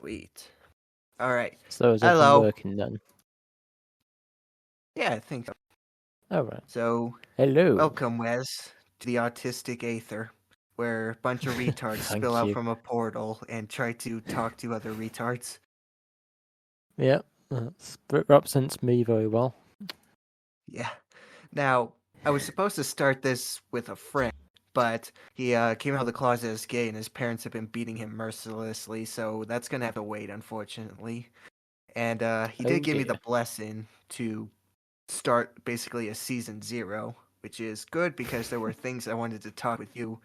Sweet. All right. So is everything Hello. working then? Yeah, I think so. All right. So, Hello. welcome, Wez, to the Autistic Aether, where a bunch of retards Thank spill out you. from a portal and try to talk to other retards. Yeah, that represents me very well. Yeah. Now, I was supposed to start this with a friend, but he came out of the closet as gay, and his parents have been beating him mercilessly, so that's gonna have to wait, unfortunately. And he Oh did give me the dear. blessing to start basically a season 0, which is good because there were things I wanted to talk with you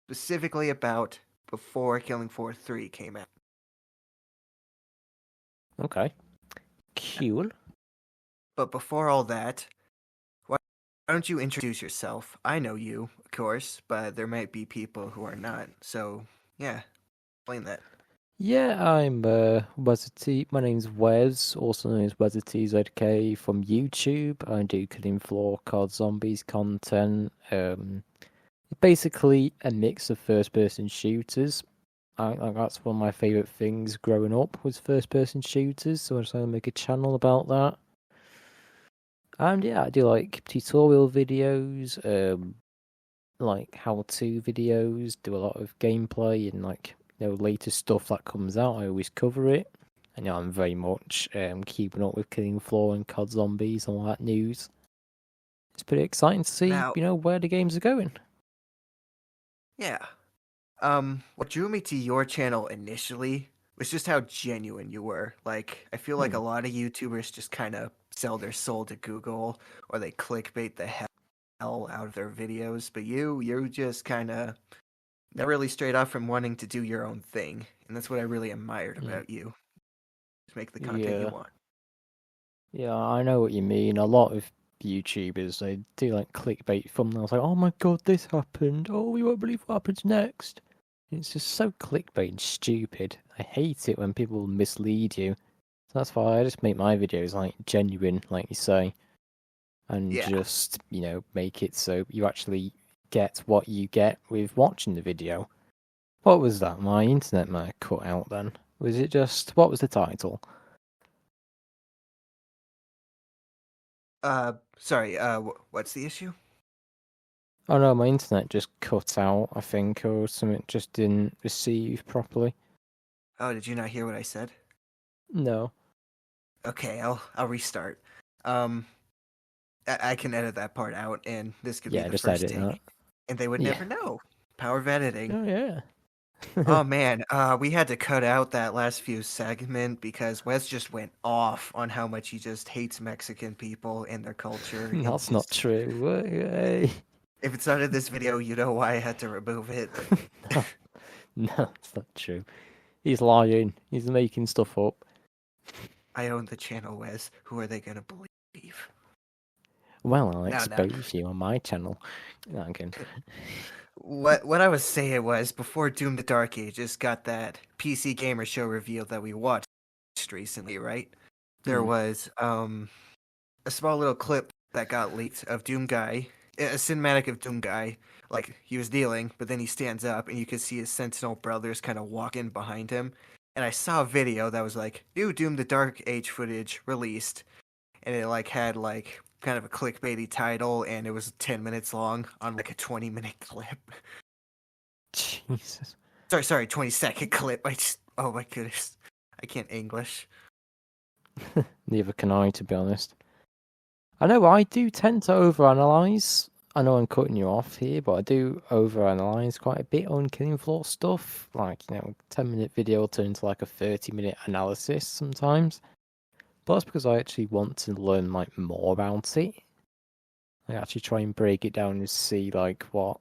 specifically about before Killing Floor 3 came out. Okay. Cool. But before all that, why don't you introduce yourself? I know you, of course, but there might be people who are not. So, yeah, explain that. Yeah, I'm my name's Wez, also known as WezaaTZK from YouTube. I do Killing Floor COD Zombies content. Basically a mix of first-person shooters. That's one of my favourite things growing up was first-person shooters, so I decided to make a channel about that. And yeah, I do like tutorial videos, like how-to videos, do a lot of gameplay and like latest stuff that comes out. I always cover it. And I'm very much keeping up with Killing Floor and COD Zombies and all that news. It's pretty exciting to see, Now, where the games are going. yeah. What drew me to your channel initially was just how genuine you were. Like, I feel like a lot of YouTubers just kind of sell their soul to Google, or they clickbait the hell out of their videos. But you just kind of never really strayed off from wanting to do your own thing, and that's what I really admired about you. Just make the content you want. Yeah, I know what you mean. A lot of YouTubers, they do like clickbait thumbnails, like, oh my god, this happened. Oh, you won't believe what happens next. It's just so clickbait and stupid. I hate it when people mislead you. So that's why I just make my videos like genuine, like you say, and just, make it so you actually get what you get with watching the video. What was that? My internet might have cut out then. Was it just, what was the title? Sorry, what's the issue? Oh no, my internet just cut out, I think, or something just didn't receive properly. Oh, did you not hear what I said? No. Okay, I'll restart. I can edit that part out, and this could be the Just first edit take. that. And they would never know. Power of editing. Oh yeah. Oh man, we had to cut out that last few segment because Wes just went off on how much he just hates Mexican people and their culture. That's not true. Hey. If it's not in this video, you know why I had to remove it. No, it's not true. He's lying. He's making stuff up. I own the channel, Wes. Who are they gonna believe? Well, I'll expose you on my channel. No, I'm kidding. What I was saying was, before Doom the Dark Ages got that PC Gamer Show reveal that we watched recently, right? There was a small little clip that got leaked of Doom Guy, a cinematic of Doom Guy, like he was kneeling, but then he stands up and you could see his Sentinel brothers kind of walking behind him. And I saw a video that was like, new Doom the Dark Age footage released, and it like had like kind of a clickbaity title, and it was 10 minutes long on like a 20-minute clip. Jesus. Sorry, 20-second clip. Oh my goodness. I can't English. Neither can I, to be honest. I know I do tend to overanalyze. I know I'm cutting you off here, but I do overanalyze quite a bit on Killing Floor stuff. Like, 10-minute video will turn into like a 30-minute analysis sometimes. But that's because I actually want to learn like more about it. I actually try and break it down and see like what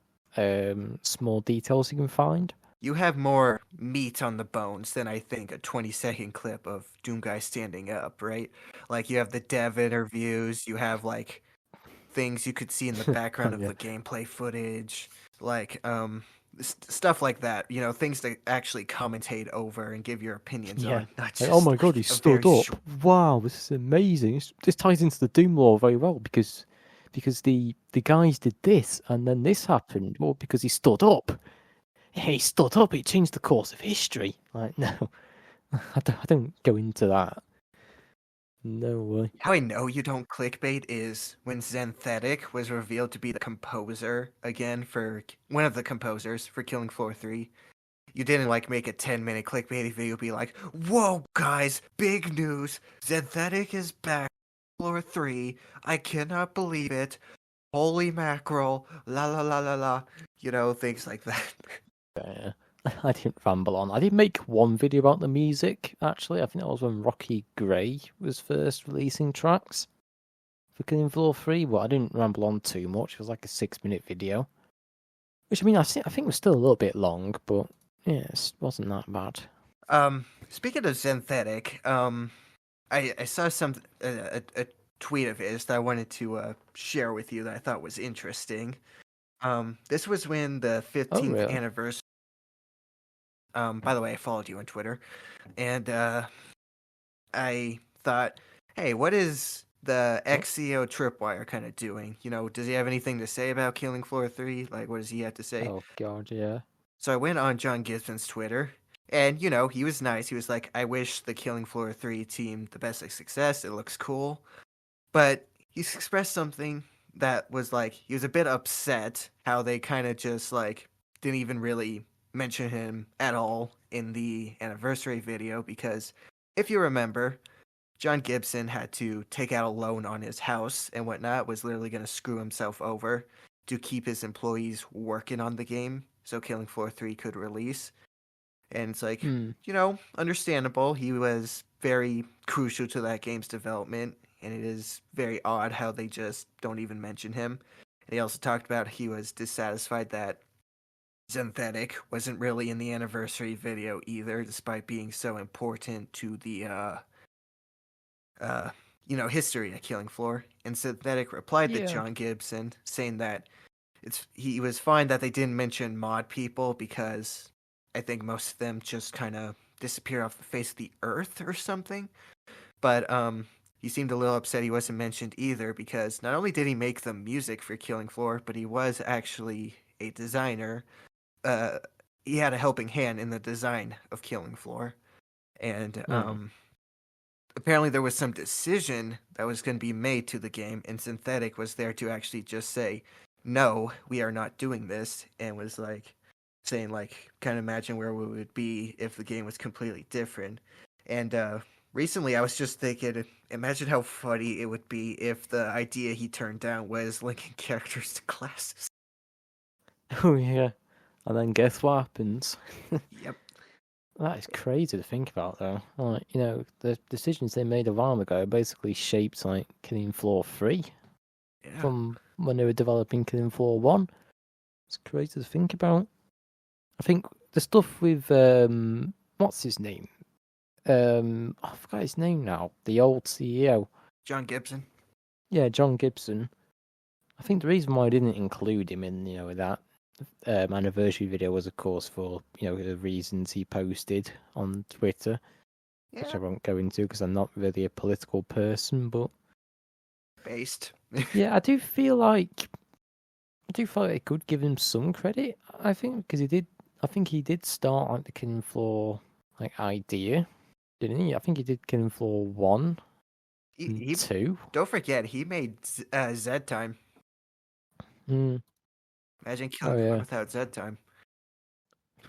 small details you can find. You have more meat on the bones than I think a 20-second clip of Doom Guy standing up, right? Like you have the dev interviews, you have like things you could see in the background of the gameplay footage, like stuff like that. Things to actually commentate over and give your opinions on. Not just, oh my god, he stood up! Wow, this is amazing. This ties into the Doom lore very well because the guys did this and then this happened. Well, because he stood up. He stood up. It changed the course of history. Like no, I don't go into that. No way. How I know you don't clickbait is when Zenthetic was revealed to be the composer again for one of the composers for Killing Floor 3. You didn't like make a 10-minute clickbaity video be like, "Whoa, guys, big news. Zenthetic is back. Floor 3. I cannot believe it. Holy mackerel. La la la la la." You know, things like that. Yeah. I didn't ramble on. I did make one video about the music, actually. I think that was when Rocky Gray was first releasing tracks for Killing Floor 3, but I didn't ramble on too much. It was like a 6-minute video. Which, I mean, I think was still a little bit long, but yeah, it wasn't that bad. Speaking of Zenthetic, I saw a tweet of his that I wanted to share with you that I thought was interesting. This was when the 15th really? anniversary. By the way, I followed you on Twitter, and I thought, hey, what is the XCO Tripwire kind of doing? You know, does he have anything to say about Killing Floor 3? Like, what does he have to say? Oh, God, yeah. So I went on John Gibson's Twitter, and, you know, he was nice. He was like, I wish the Killing Floor 3 team the best of success. It looks cool. But he's expressed something that was like, he was a bit upset how they kind of just, like, didn't even really mention him at all in the anniversary video because if you remember, John Gibson had to take out a loan on his house and whatnot, was literally going to screw himself over to keep his employees working on the game so Killing Floor 3 could release. And it's like, Hmm. you know, understandable. He was very crucial to that game's development, and it is very odd how they just don't even mention him. And he also talked about he was dissatisfied that Zenthetic wasn't really in the anniversary video either, despite being so important to the you know, history of Killing Floor. And Synthetic replied to Yeah. John Gibson saying that he was fine that they didn't mention mod people because I think most of them just kind of disappear off the face of the earth or something. But he seemed a little upset he wasn't mentioned either because not only did he make the music for Killing Floor, but he was actually a designer. Uh, he had a helping hand in the design of Killing Floor, and Hmm. apparently there was some decision that was going to be made to the game, and Synthetic was there to actually just say, "No, we are not doing this," and was like saying like, kind of imagine where we would be if the game was completely different. And recently, I was just thinking, imagine how funny it would be if the idea he turned down was linking characters to classes. Oh, yeah. And then guess what happens? Yep. That is crazy to think about, though. Like, you know, the decisions they made a while ago basically shaped, like, Killing Floor 3 Yeah. from when they were developing Killing Floor 1. It's crazy to think about. I think the stuff with, what's his name? I forgot his name now. The old CEO. John Gibson. Yeah, John Gibson. I think the reason why I didn't include him in, you know, that anniversary video was, of course, for, you know, the reasons he posted on Twitter, which I Yeah. won't go into because I'm not really a political person. But Based. yeah, I do feel like I could give him some credit. I think because he did. I think he did start like the Killing Floor like idea, didn't he? I think he did Killing Floor 1 and he 2. don't forget he made Z Time. Mm. Imagine Oh Killing Floor yeah, without Z Time.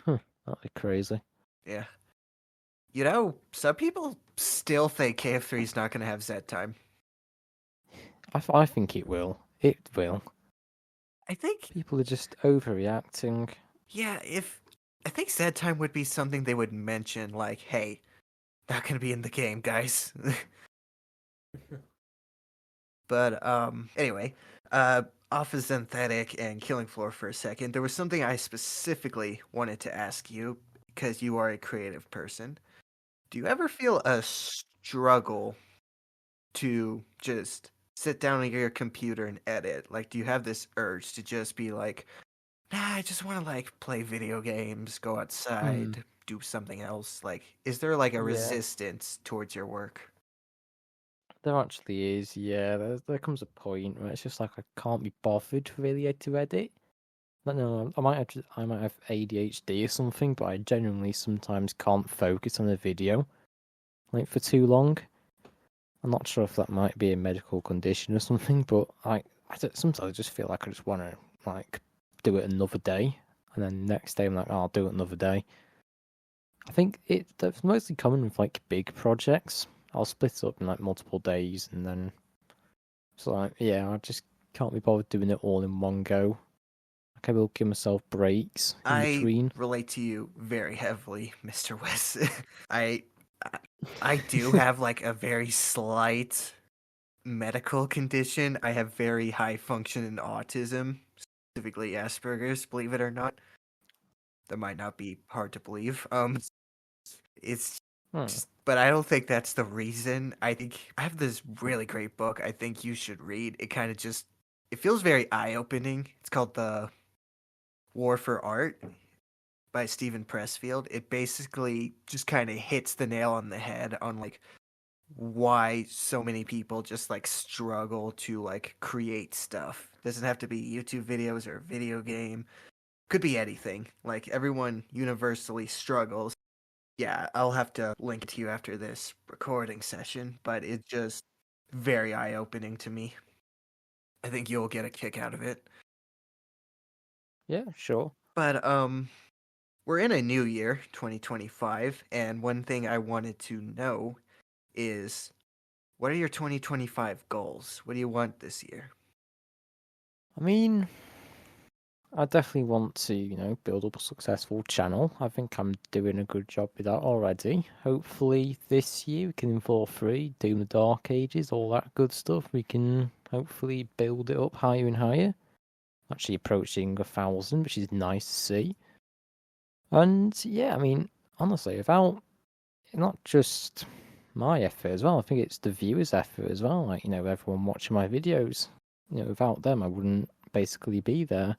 that'd be crazy. Yeah. You know, some people still think KF3 is not going to have Z Time. I think it will. It will. I think, People are just overreacting. yeah, if I think Z Time would be something they would mention, like, hey, not going to be in the game, guys. But anyway, off of Synthetic and Killing Floor for a second, there was something I specifically wanted to ask you because you are a creative person. Do you ever feel a struggle to just sit down at your computer and edit? Like, do you have this urge to just be like, nah, I just want to like play video games, go Hmm. outside, do something else? Like, is there like a Yeah, resistance towards your work? there actually is. Yeah, there comes a point where it's just like I can't be bothered really to edit. No, I might have ADHD or something, but I genuinely sometimes can't focus on a video like for too long. I'm not sure if that might be a medical condition or something, but sometimes I just feel like I just want to like do it another day, and then next day I'm like, oh, I'll do it another day. I think that's mostly common with like big projects. I'll split it up in like multiple days, and then it's like, yeah, I just can't be bothered doing it all in one go. Like I will give myself breaks in I between. relate to you very heavily, Mr. West. I I do have like a very slight medical condition. I have very high functioning autism, specifically Asperger's, believe it or not. That might not be hard to believe. It's Hmm. just, but I don't think that's the reason. I think I have this really great book I think you should read. It kind of just it feels very eye-opening. It's called The War for Art by Stephen Pressfield. It basically just kind of hits the nail on the head on like why so many people just like struggle to like create stuff. Doesn't have to be YouTube videos or a video game. Could be anything. Like everyone universally struggles. Yeah, I'll have to link it to you after this recording session, but it's just very eye-opening to me. I think you'll get a kick out of it. Yeah, sure. But we're in a new year, 2025, and one thing I wanted to know is what are your 2025 goals? What do you want this year? I mean, I definitely want to, build up a successful channel. I think I'm doing a good job with that already. Hopefully this year we can involve 3, Doom the Dark Ages, all that good stuff. We can hopefully build it up higher and higher. Actually approaching 1,000, which is nice to see. And yeah, I mean, honestly, without not just my effort as well, I think it's the viewers' effort as well. Like, everyone watching my videos. Without them, I wouldn't basically be there.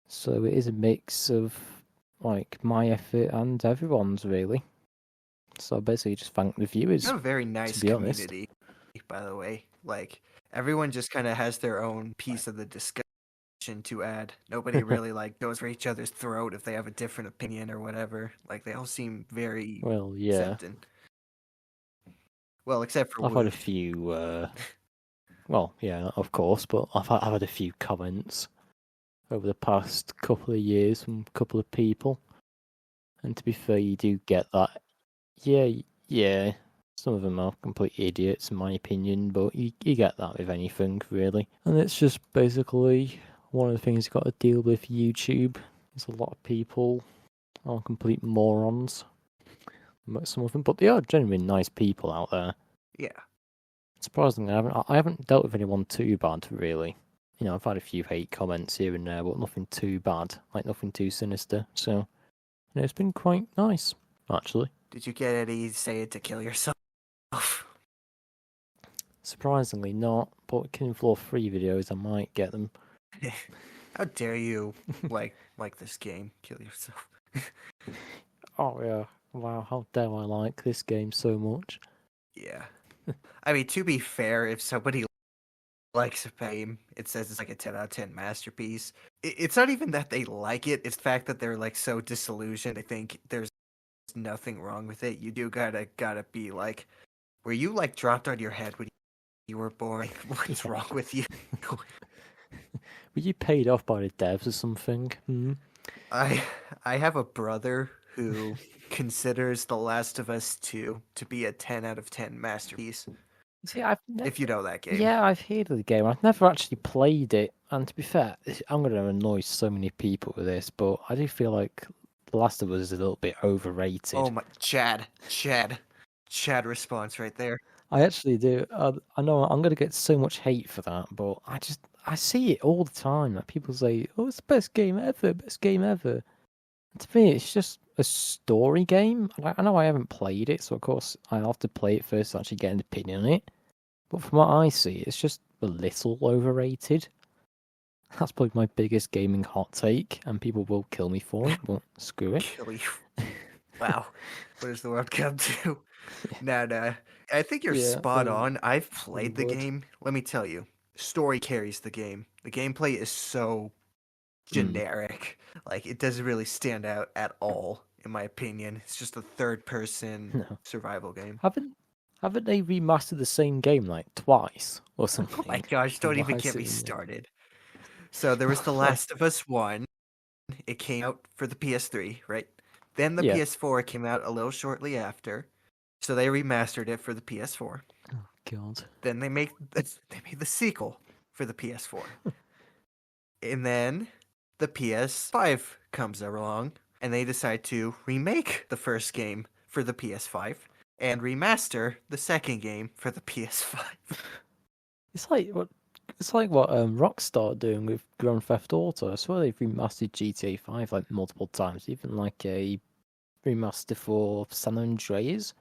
So it is a mix of like my effort and everyone's really. So basically just thank the You viewers, have a very to nice be honest. community, by the way. Like everyone just kind of has their own piece of the discussion to add. Nobody really like goes for each other's throat if they have a different opinion or whatever. Like they all seem very Well, yeah. accepting. Well, except for I've had a Woot. few well, yeah, of course, but I've had a few comments over the past couple of years from a couple of people. And to be fair, you do get that. Yeah, yeah. Some of them are complete idiots, in my opinion, but you get that with anything, really. And it's just basically one of the things you've got to deal with YouTube. There's a lot of people are complete morons. Some of them, but they are genuinely nice people out there. Yeah. Surprisingly, I haven't dealt with anyone too bad, really. I've had a few hate comments here and there, but nothing too bad, like nothing too sinister. So, it's been quite nice, actually. Did you get any say to kill yourself? Surprisingly not, but Killing Floor 3 videos, I might get them. How dare you like this game? Kill yourself. Oh yeah, wow, how dare I like this game so much. Yeah. I mean, to be fair, if somebody likes a game, it says it's like a 10 out of 10 masterpiece. It's not even that they like it, it's the fact that they're like so disillusioned. They think there's nothing wrong with it. You do gotta be like, were you like dropped on your head when you were born? What's wrong with you? Were you paid off by the devs or something? I have a brother who considers The Last of Us 2 to be a 10 out of 10 masterpiece. See, I've If you know that game. Yeah, I've heard of the game. I've never actually played it, and to be fair, I'm going to annoy so many people with this, but I do feel like The Last of Us is a little bit overrated. Oh my, Chad response right there. I actually do. I know I'm going to get so much hate for that, but I see it all the time. Like people say, "Oh, it's the best game ever, best game ever." And to me, it's just a story game. Like, I know I haven't played it, so of course I'll have to play it first to actually get an opinion on it. But from what I see, it's just a little overrated. That's probably my biggest gaming hot take, and people will kill me for it, but screw it. Kill you. Wow. What does the world come to? No. I think you're spot on. I've played the game. Let me tell you, story carries the game. The gameplay is so generic. Like, it doesn't really stand out at all, in my opinion. It's just a third-person No. survival game. Haven't they remastered the same game like twice or something? Oh my gosh, don't Why even is get it me in there? started. So there was The Last of Us 1. It came out for the PS3, right? Then the Yeah. PS4 came out a little shortly after. So they remastered it for the PS4. Oh God. Then they made the sequel for the PS4. And then the PS5 comes along and they decide to remake the first game for the PS5 and remaster the second game for the PS5. It's like what Rockstar are doing with Grand Theft Auto. I swear they've remastered GTA 5 like multiple times, even like a remaster for San Andreas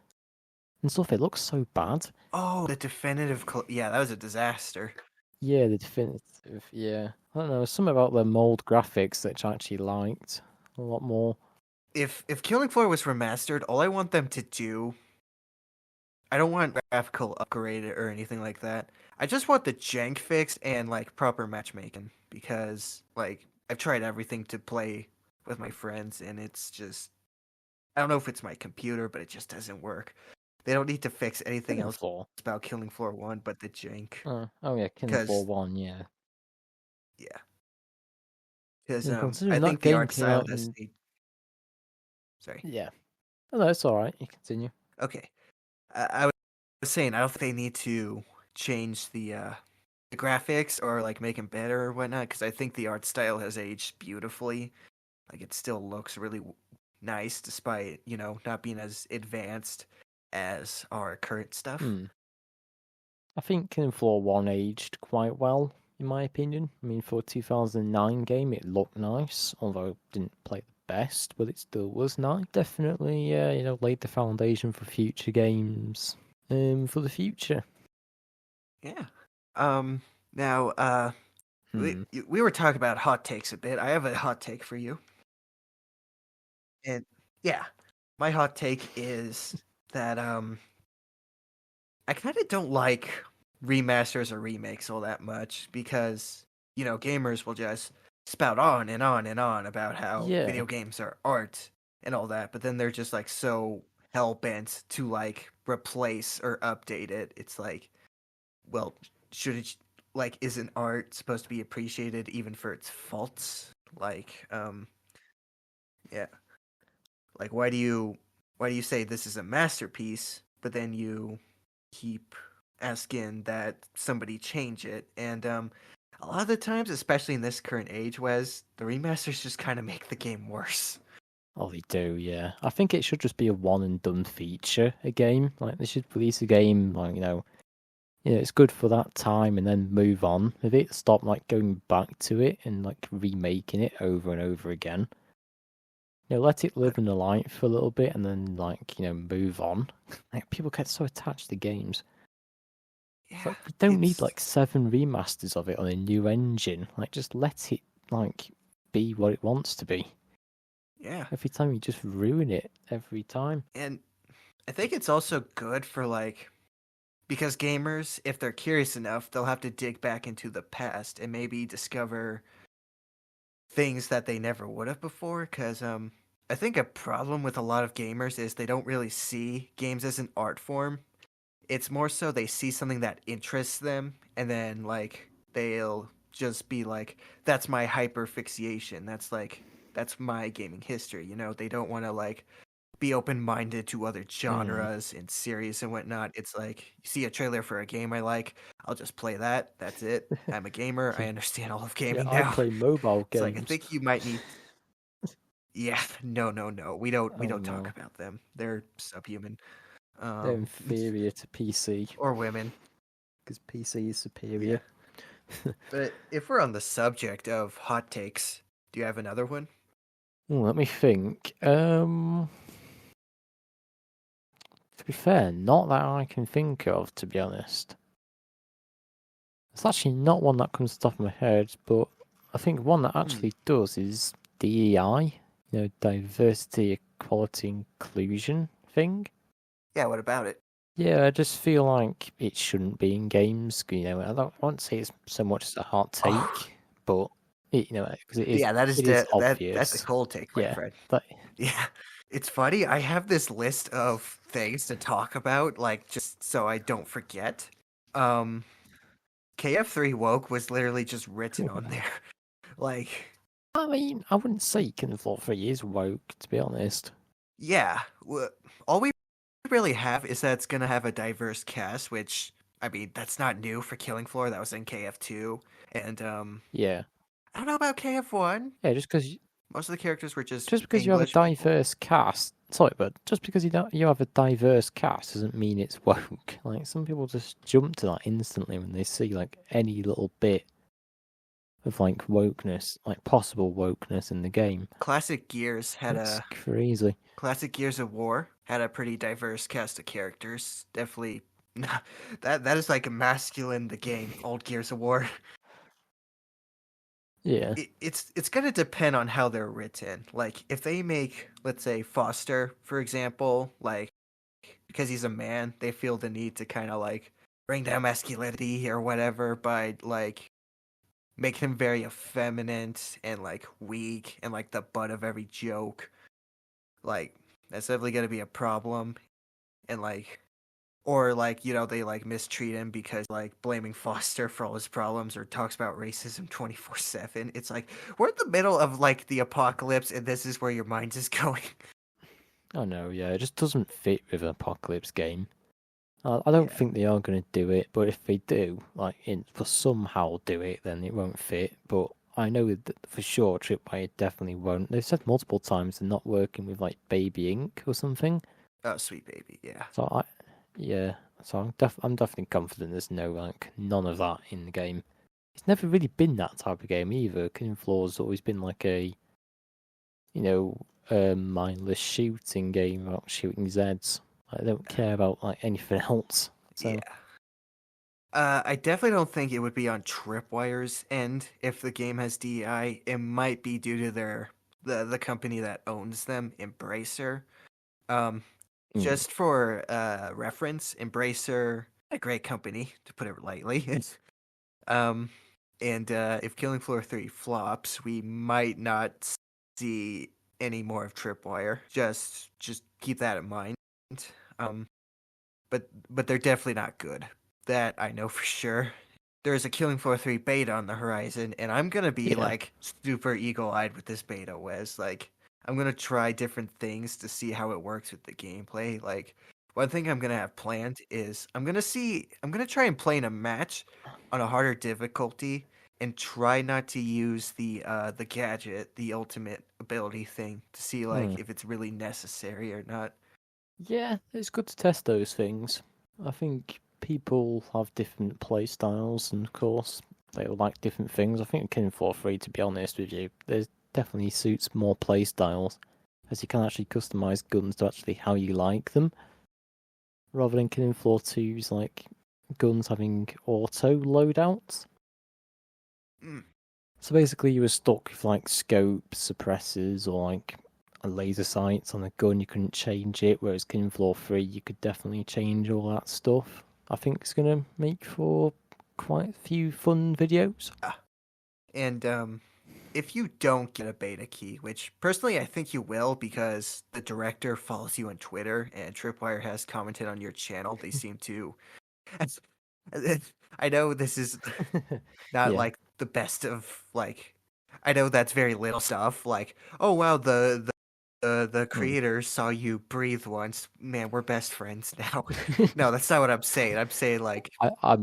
and stuff. It looks so bad. Oh, the definitive yeah, that was a disaster. Yeah, the definitive. Yeah, I don't know. Something about the mold graphics that I actually liked a lot more. If Killing Floor was remastered, all I want them to do, I don't want graphical upgrade or anything like that. I just want the jank fixed and like proper matchmaking because like I've tried everything to play with my friends and it's just I don't know if it's my computer, but it just doesn't work. They don't need to fix anything Killing else Floor. about Killing Floor 1 but the jank. Oh yeah, Killing Floor Cuz 1. Yeah. yeah, cuz Yeah, I considering that think the game art came style out has in. sorry. Yeah. Oh, no, it's all right. You continue. Okay. I was saying I don't think they need to change the graphics or like make them better or whatnot because I think the art style has aged beautifully. Like it still looks really nice despite not being as advanced as our current stuff. I think Killing Floor 1 aged quite well, in my opinion. I mean, for a 2009 game, it looked nice, although it didn't play the best, but it still was nice. Definitely, laid the foundation for future games for the future. Yeah. Now, Hmm. we were talking about hot takes a bit. I have a hot take for you. And yeah, my hot take is that I kind of don't like remasters or remakes all that much because gamers will just spout on and on and on about how Yeah. video games are art and all that, but then they're just like so hell bent to like replace or update it. It's like, well, should it like isn't art supposed to be appreciated even for its faults? Like, yeah, like why do you say this is a masterpiece, but then you keep asking that somebody change it? And a lot of the times, especially in this current age, Wes, the remasters just kind of make the game worse. Oh, they do, yeah. I think it should just be a one and done feature, a game. Like, they should release a game, like, it's good for that time and then move on with it. Stop, like, going back to it and, like, remaking it over and over again. Let it live in the light for a little bit and then, like, move on. Like, people get so attached to games. It's Yeah, like, we don't need, it's like, 7 remasters of it on a new engine. Like, just let it, like, be what it wants to be. yeah, Every time you just ruin it, every time. and I think it's also good for like because gamers, if they're curious enough, they'll have to dig back into the past and maybe discover things that they never would have before. Because I think a problem with a lot of gamers is they don't really see games as an art form. It's more so they see something that interests them, and then like they'll just be like, "That's my hyper fixation. That's my gaming history." They don't want to like be open minded to other genres and series and whatnot. It's like you see a trailer for a game I like, I'll just play that. That's it. I'm a gamer. I understand all of Yeah, gaming I now. play mobile It's like I games. think you might need. Yeah, no. We don't we Oh don't talk no, about them. They're subhuman. they're Um, inferior to PC or women. because PC is Yeah. superior. But if we're on the subject of hot takes, do you have another one? Let me think. To be fair, not that I can think of, to be honest. It's actually not one that comes to the top of my head, but I think one that actually does is DEI, diversity, equality, inclusion thing. Yeah, what about it? Yeah, I just feel like it shouldn't be in games. I won't say it's so much as a hot Oh, take, but because Yeah, it is that's a obvious. cold take, my Yeah, friend. but Yeah, it's funny. I have this list of things to talk about, like just so I don't forget. Um, KF3 woke was literally just written on there. Like, I mean, I wouldn't say Killing Floor 3 is woke, to be honest. yeah, all we really have is that it's gonna have a diverse cast, which I mean that's not new for Killing Floor. That was in KF2, and Yeah, I don't know about KF1. yeah, Most of the characters were just just because you have a English people. diverse cast, sorry, but just because you have a diverse cast doesn't mean it's woke. Like some people just jump to that instantly when they see like any little bit of like wokeness, like possible wokeness in the game. Classic Gears had It's a crazy. Classic Gears of War had a pretty diverse cast of characters. Definitely, that is like a masculine the game. Old Gears of War. Yeah. It's gonna depend on how they're written. Like if they make, let's say, Foster, for example, like because he's a man, they feel the need to kind of like bring down masculinity or whatever by like making him very effeminate and like weak and like the butt of every joke. Like that's definitely gonna be a problem. And like or like they like mistreat him because like blaming Foster for all his problems or talks about racism 24/7. It's like we're in the middle of like the apocalypse and this is where your mind is going. I know, yeah, it just doesn't fit with an apocalypse game. I don't Yeah. think they are going to do it, but if they do, like, for somehow do it, then it won't fit. But I know that for sure Tripwire definitely won't. They've said multiple times they're not working with, like, Baby Ink or something. Oh, sweet baby. Yeah. So yeah, so I'm definitely confident there's none of that in the game. It's never really been that type of game either. Killing Floor's always been like a, you know, mindless shooting game about shooting Zeds. I don't care about like anything else. Yeah. So I definitely don't think it would be on Tripwire's end if the game has DEI. It might be due to the company that owns them, Embracer. Um, mm, just for reference, Embracer, a great company to put it lightly. Um, and if Killing Floor 3 flops, we might not see any more of Tripwire. Just keep that in mind. Um, but they're definitely not good. That I know for sure. There's a Killing Floor 3 beta on the horizon, and I'm gonna be yeah. like super eagle-eyed with this beta, Wes. Like, I'm gonna try different things to see how it works with the gameplay. Like, one thing I'm gonna have planned is I'm gonna try and play in a match on a harder difficulty and try not to use the gadget, the ultimate ability thing to see Mm. like if it's really necessary or not. Yeah, it's good to test those things. I think people have different play styles, and of course, they all like different things. I think Killing Floor 3, to be honest with you, there's definitely suits more play styles, as you can actually customize guns to actually how you like them, rather than Killing Floor 2's like guns having auto loadouts. Mm. So basically, you were stuck with like scope suppressors or like a laser sights on a gun. You couldn't change it. Whereas Killing Floor 3, you could definitely change all that stuff. I think it's gonna make for quite a few fun videos. And if you don't get a beta key, which personally I think you will because the director follows you on Twitter and Tripwire has commented on your channel, they seem to. I know this is not Yeah. like the best of like. I know that's very little stuff. Like, oh wow, the Hmm. creator saw you breathe once. Man, we're best friends now. No, that's not what I'm saying. I'm saying like I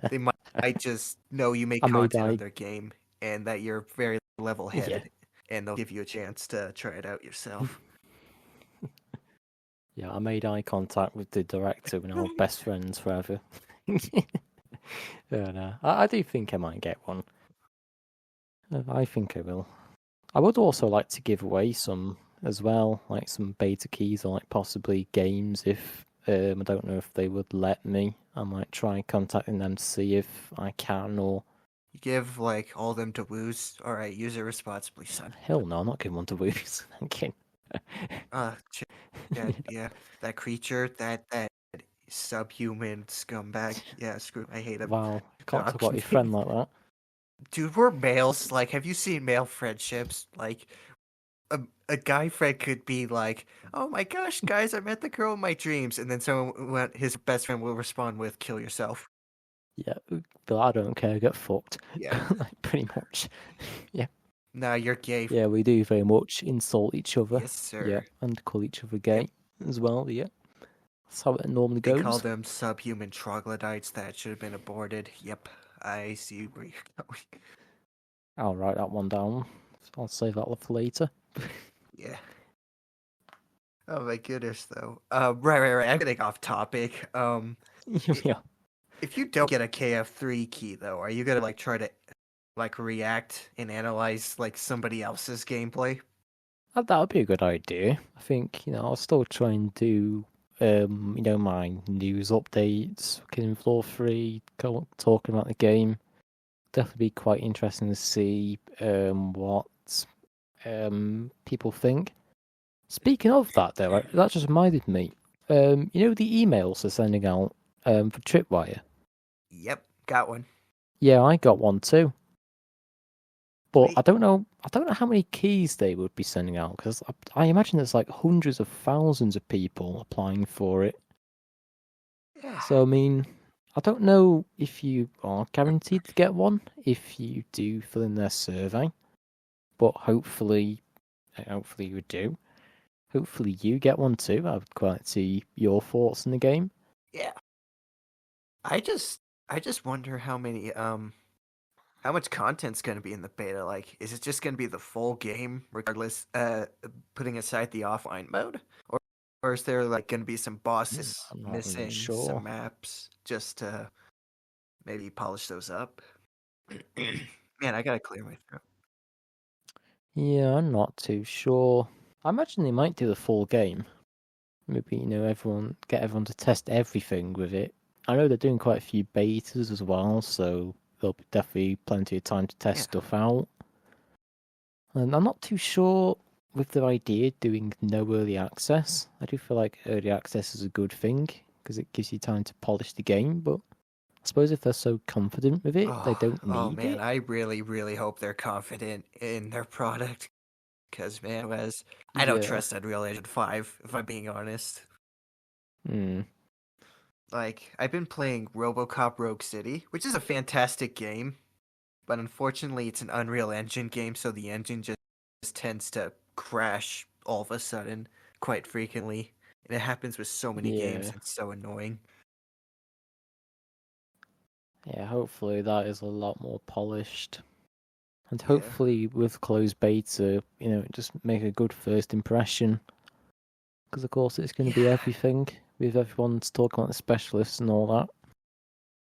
they might just know you make I made content on I their game and that you're very level yeah headed and they'll give you a chance to try it out yourself. yeah I made eye contact with the director when I was best friends forever. Yeah, no, I do think I might get one. I think I will. I would also like to give away some as well, like some beta keys or like possibly games if I don't know if they would let me. I might try contacting them to see if I can or You give like all them to lose. All right, use it responsibly, son. hell no, I'm not giving one to Woos. I'm kidding. Yeah, that creature, that subhuman scumbag. Yeah, screw. I hate him. Wow, No, can't I'm talk about your kidding. friend like that. dude, we're males. Like, have you seen male friendships? Like, a guy friend could be like, "Oh my gosh, guys, I met the girl in my dreams," and then his best friend will respond with, "Kill yourself." Yeah, but I don't care. Get fucked. Yeah. Like pretty much. Yeah. Nah, you're gay. Yeah, we do very much insult each other. Yes, Yeah, sir. and call each other Yep. gay as well. Yeah, that's how it normally They call goes. them subhuman troglodytes that should have been aborted. Yep, I see where you're going. I'll write that one down. I'll save that one for later. Yeah. Oh my goodness, though. Right. I'm getting off topic. Yeah. If you don't get a KF3 key, though, are you gonna like try to like react and analyze like somebody else's gameplay? That would be a good idea. I think, I'll still try and do, my news updates, Killing Floor 3, talking about the game. Definitely be quite interesting to see what people think. Speaking of that, though, that just reminded me. The emails they're sending out for Tripwire? Yep, got one. Yeah, I got one too. But I Wait, don't know how many keys they would be sending out, because I imagine there's like hundreds of thousands of people applying for it. yeah. So I mean, I don't know if you are guaranteed to get one if you do fill in their survey, but hopefully you do. Hopefully you get one too. I would quite like to see your thoughts on the game. Yeah. I just wonder how much content's going to be in the beta. Like, is it just going to be the full game, regardless, putting aside the offline mode, or is there like going to be some bosses I'm not even missing, sure. some maps, just to maybe polish those up? Man, I gotta clear my throat. Yeah, I'm not too sure. I imagine they might do the full game. Maybe, get everyone to test everything with it. I know they're doing quite a few betas as well, so there'll be definitely plenty of time to test Yeah, stuff out. And I'm not too sure with their idea doing no early access. I do feel like early access is a good thing because it gives you time to polish the game, but I suppose if they're so confident with it, they don't oh need man, it. I really, really hope they're confident in their product. Because man, I don't Yeah. trust Unreal Engine 5, if I'm being honest. Hmm. Like, I've been playing RoboCop Rogue City, which is a fantastic game, but unfortunately it's an Unreal Engine game, so the engine just tends to crash all of a sudden quite frequently. And it happens with so many games, Yeah. it's so annoying. Yeah, hopefully that is a lot more polished. And Yeah. hopefully with closed beta, just make a good first impression. Because of course it's going to be Yeah. everything with everyone's talking about the specialists and all that.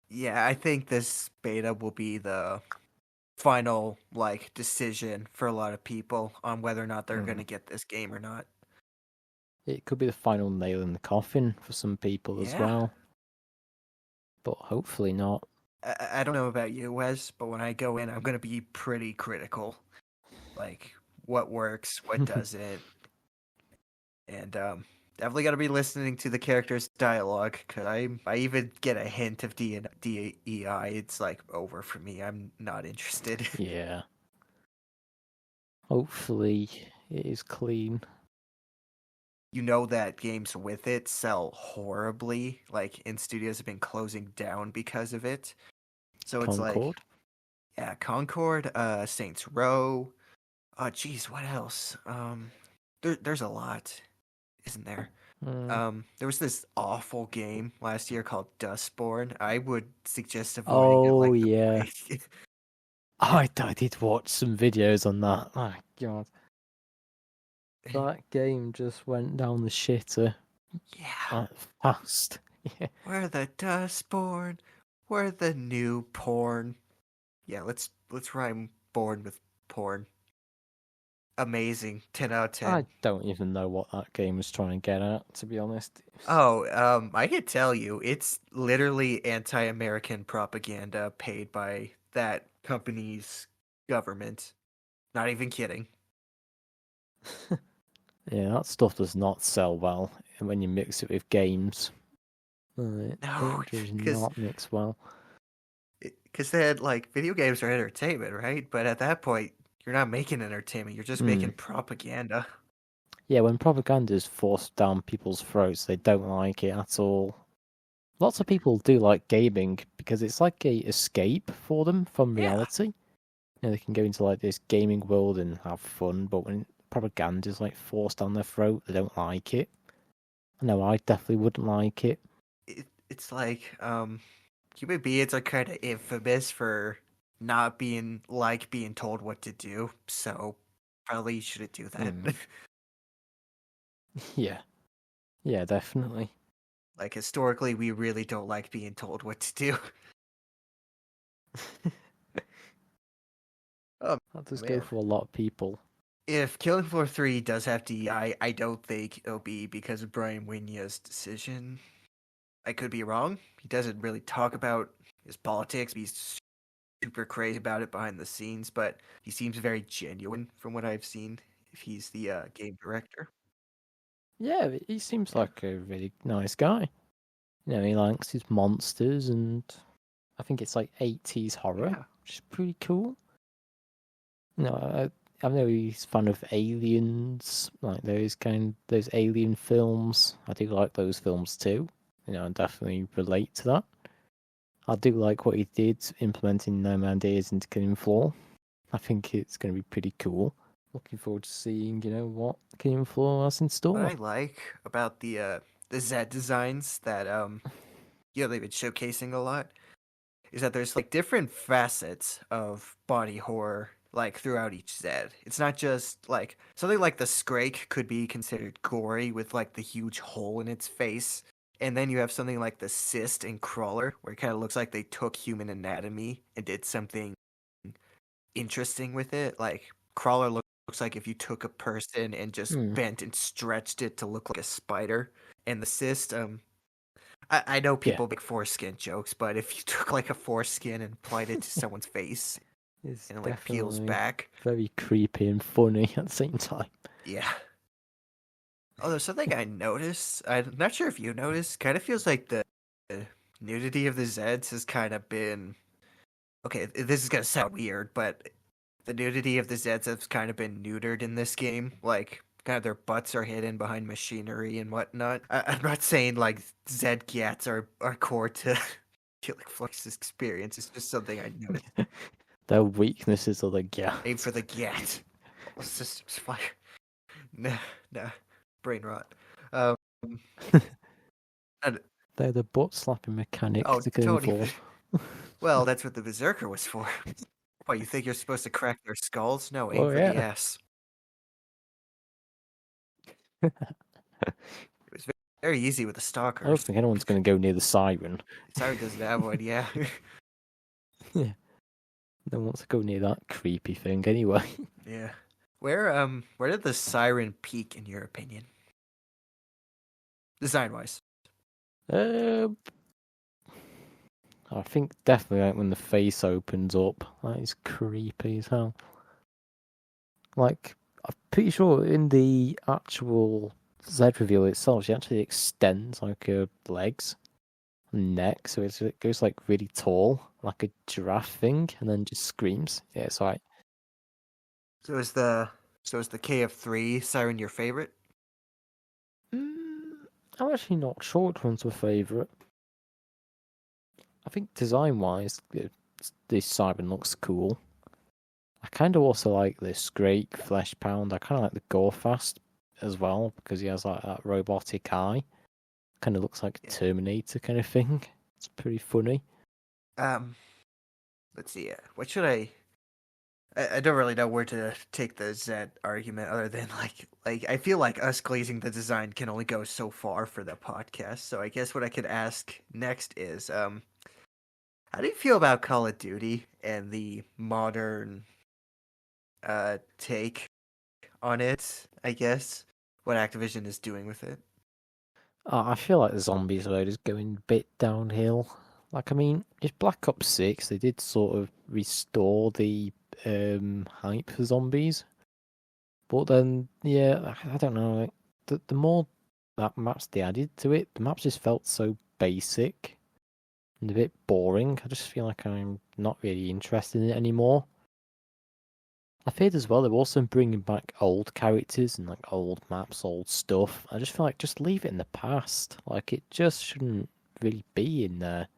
Yeah, I think this beta will be the final like decision for a lot of people on whether or not they're going Mm. to get this game or not. It could be the final nail in the coffin for some people as Yeah. well, but hopefully not. I don't know about you, Wes, but when I go in, I'm going to be pretty critical. Like, what works, what doesn't. And definitely got to be listening to the characters' dialogue, because I even get a hint of DEI. It's like over for me. I'm not interested. Yeah. Hopefully it is clean. You know that games with it sell horribly. Like, and studios have been closing down because of it. So it's like, Concord. yeah, Concord, Saints Row. Oh, geez, what else? There's a lot, isn't there? Mm. There was this awful game last year called Dustborn. I would suggest avoiding it Oh like the yeah. plague. I did watch some videos on that. My god. That game just went down the shitter Yeah, fast. Yeah. we're the Dustborn. We're the new porn. Yeah, let's rhyme born with porn. Amazing. 10 out of 10. I don't even know what that game was trying to get at, to be honest. Oh, I could tell you, it's literally anti-American propaganda paid by that company's government. Not even kidding. Yeah, that stuff does not sell well when you mix it with games. No, It does because not mix well. Because they had like video games are entertainment, right? But at that point, you're not making entertainment. You're just Hmm. making propaganda. Yeah, when propaganda is forced down people's throats, they don't like it at all. Lots of people do like gaming because it's like a escape for them from Yeah. reality. They can go into like this gaming world and have fun, but when propaganda is like forced down their throat, they don't like it. No, I definitely wouldn't like it. It's like human beings are kind of infamous for not being told what to do. So probably you shouldn't do that. Mm. Yeah, yeah, definitely. Like historically, we really don't like being told what to do. Oh That does go man. for a lot of people. If Killing Floor 3 does have DEI, I don't think it'll be because of Brian Winya's decision. I could be wrong. He doesn't really talk about his politics. He's super crazy about it behind the scenes, but he seems very genuine from what I've seen. If he's the game director, Yeah, he seems yeah, like a really nice guy. He likes his monsters, and I think it's like 80s horror, yeah, which is pretty cool. I know he's a fan of aliens, like those alien films. I do like those films too. I definitely relate to that. I do like what he did implementing No Man Days into Killing Floor. I think it's going to be pretty cool. Looking forward to seeing, what Killing Floor has in what store. I like about the Z designs that they've been showcasing a lot is that there's like different facets of body horror like throughout each Z. It's not just like something like the Scrake could be considered gory with like the huge hole in its face. And then you have something like the Cyst and Crawler, where it kind of looks like they took human anatomy and did something interesting with it. Like Crawler looks like if you took a person and just Hmm. bent and stretched it to look like a spider. And the Cyst, I know Yeah, people make foreskin jokes, but if you took like a foreskin and applied it to someone's face it's and it like peels definitely back, very creepy and funny at the same time. yeah. Oh, there's something I noticed. I'm not sure if you noticed. Kind of feels like the nudity of the Zeds has kind of been okay. This is gonna sound weird, but the nudity of the Zeds has kind of been neutered in this game. Like, kind of their butts are hidden behind machinery and whatnot. I'm not saying like Zed Gats are core to Killing Floor's experience. It's just something I noticed. Their weaknesses are the Aim for gas. the Gat. All systems fire. Nah, nah. Brain rot. Um, and, They're the butt slapping mechanic oh, to Killing don't Floor. even. Well, that's what the Berserker was for. What, you think you're supposed to crack their skulls? No, aim Oh for the yeah. ass. It was very easy with the I don't stalkers. think anyone's going to go near the siren. Sorry doesn't have one, yeah. Yeah, no one wants to go near that creepy thing anyway. Yeah. Where did the siren peak in your opinion? Design wise. Uh, I think definitely like when the face opens up, that is creepy as hell. Like, I'm pretty sure in the actual Z reveal itself, she actually extends like her legs and neck, so it goes like really tall, like a giraffe thing, and then just screams. Yeah, it's like, So is the KF3 siren your favorite? mm, I'm actually not sure which one's my favourite. I think design wise, this siren looks cool. I kind of also like the Scrake Flesh Pound. I kind of like the Gorefast as well because he has like that robotic eye. Kind of looks like a Yeah. Terminator kind of thing. It's pretty funny. Um, let's see. What should I don't really know where to take the Z argument other than like I feel like us glazing the design can only go so far for the podcast. So I guess what I could ask next is how do you feel about Call of Duty and the modern take on it, I guess? What Activision is doing with it. I feel like the Zombies mode is going a bit downhill. Like, I mean, it's Black Ops 6. They did sort of restore the hype for zombies. But then, yeah, I don't know. Like, the more that maps they added to it, the maps just felt so basic. and a bit boring. I just feel like I'm not really interested in it anymore. I feared as well they're also bringing back old characters and like old maps, old stuff. I just feel like just leave it in the past. Like it just shouldn't really be in there.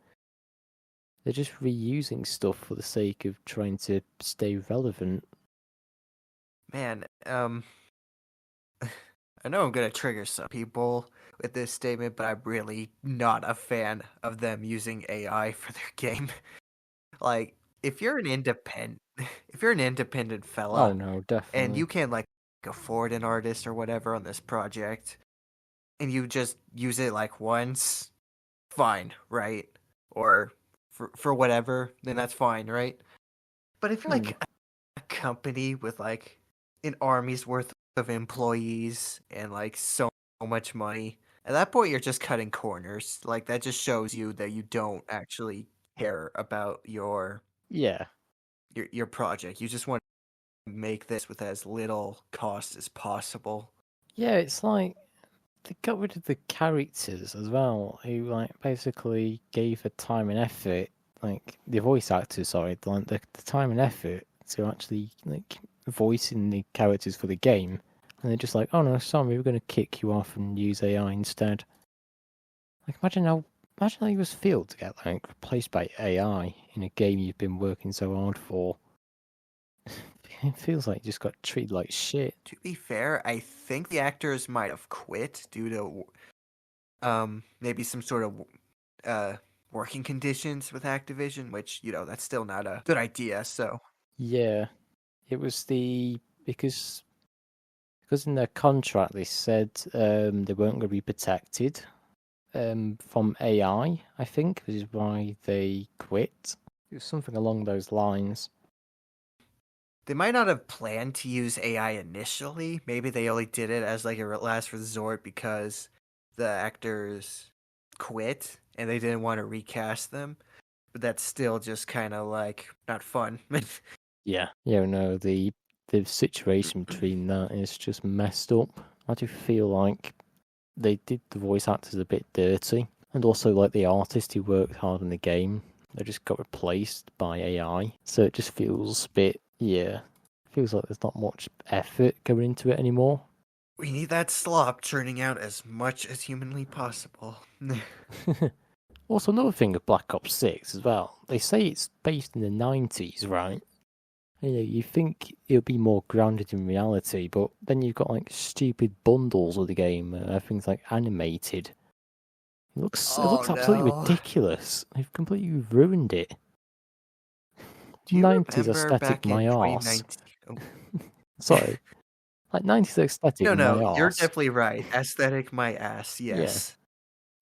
They're just reusing stuff for the sake of trying to stay relevant. Man, I know I'm gonna trigger some people with this statement, but I'm really not a fan of them using AI for their game. Like, if you're an independent, if you're an independent Oh fella no, and you definitely. can't like afford an artist or whatever on this project, and you just use it like once, fine, right? Or for whatever, then that's fine, right? But if you're Hmm. like a company with like an army's worth of employees and like so much money, at that point you're just cutting corners. Like that just shows you that you don't actually care about Yeah. your project. You just want to make this with as little cost as possible. Yeah, it's like they got rid of the characters as well, who like basically gave the time and effort, like the voice actors, sorry, like the time and effort to actually like voicing the characters for the game, and they're just like, oh no, sorry, we're gonna kick you off and use AI instead. Like imagine how you must feel to get like replaced by AI in a game you've been working so hard for. It feels like you just got treated like shit. To be fair, I think the actors might have quit due to maybe some sort of uh working conditions with Activision, which that's still not a good idea. So Yeah, it was the because in their contract they said they weren't going to be protected from AI. I think, which is why they quit. It was something along those lines. they might not have planned to use AI initially. Maybe they only did it as like a last resort because the actors quit and they didn't want to recast them. But that's still just kind of like not fun. Yeah, yeah, no, the situation between that is just messed up. I do feel like they did the voice actors a bit dirty, and also like the artist who worked hard in the game, they just got replaced by AI. So it just feels a bit, yeah, feels like there's not much effort going into it anymore. We need that slop churning out as much as humanly possible. Also, another thing of Black Ops 6 as well, they say it's based in the 90s, right? You think it'll be more grounded in reality, but then you've got like stupid bundles of the game, everything's like animated. It Oh looks absolutely no. ridiculous. They've completely ruined it. Do you 90s remember aesthetic, back in my arse. 2019? Oh. Sorry, like 90s aesthetic, No, my no, you're arse. definitely right. Aesthetic my ass, Yeah. yes.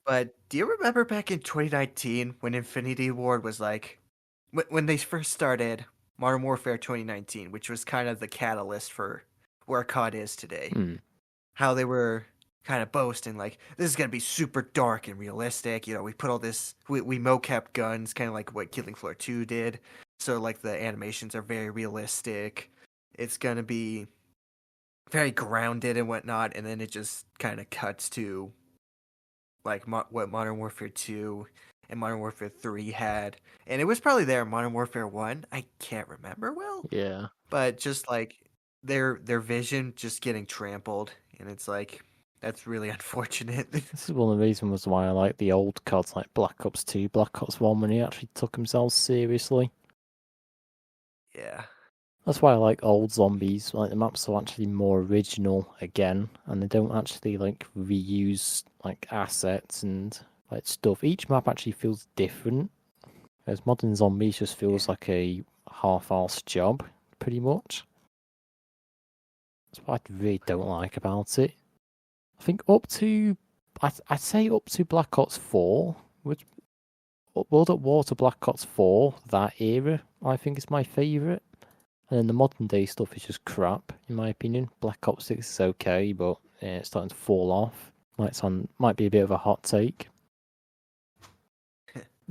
But do you remember back in 2019 when Infinity Ward was like when they first started Modern Warfare 2019, which was kind of the catalyst for where COD is today? Hmm. How they were kind of boasting like this is gonna be super dark and realistic. We put all this we mocap guns, kind of like what Killing Floor 2 did. So like the animations are very realistic. It's gonna be very grounded and whatnot, and then it just kind of cuts to like what Modern Warfare 2 and Modern Warfare 3 had. And it was probably there in Modern Warfare 1. I can't remember well, Yeah. but just like their vision just getting trampled, and it's like that's really unfortunate. This is one of the reasons why I like the old CODs like Black Ops 2, Black Ops 1 when he actually took himself seriously. Yeah. That's why I like old zombies. Like the maps are actually more original again, and they don't actually like reuse like assets and like stuff. Each map actually feels different. Whereas modern zombies just feels Yeah. like a half-assed job, pretty much. That's what I really don't like about it. I think up to, I'd say up to Black Ops 4, which World at War to Black Ops 4, that era, I think is my favourite. And then the modern day stuff is just crap, in my opinion. Black Ops 6 is okay, but yeah, it's starting to fall off. Might be a bit of a hot take.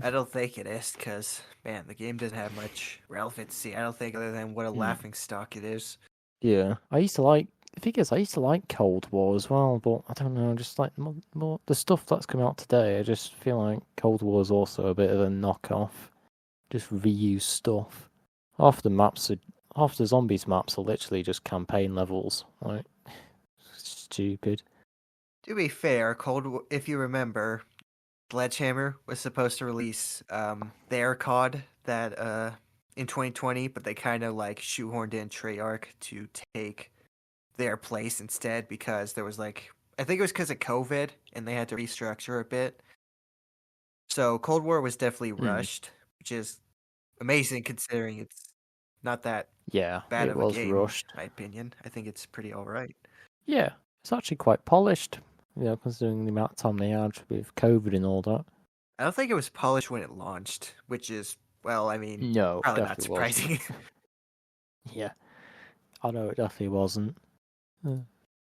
I don't think it is because man, the game doesn't have much relevancy. I don't think other than what a Hmm. laughing stock it is. Yeah, I used to like the thing is, I used to like Cold War as well, but I don't know, just like more the stuff that's come out today, I just feel like Cold War is also a bit of a knockoff, just reused stuff. Half the maps are, half the zombies maps are literally just campaign levels, like stupid. To be fair, if you remember, Sledgehammer was supposed to release their COD that in 2020, but they kind of like shoehorned in Treyarch to take their place instead because there was like I think it was because of COVID and they had to restructure a bit. So Cold War was definitely rushed, which is amazing considering it's not that Yeah, bad it of a was game, rushed. in my opinion. I think it's pretty all right. Yeah, it's actually quite polished, considering the amount of time they had with COVID and all that. I don't think it was polished when it launched, which is well, I mean, No, probably not definitely surprising. wasn't. Yeah, I know it definitely wasn't.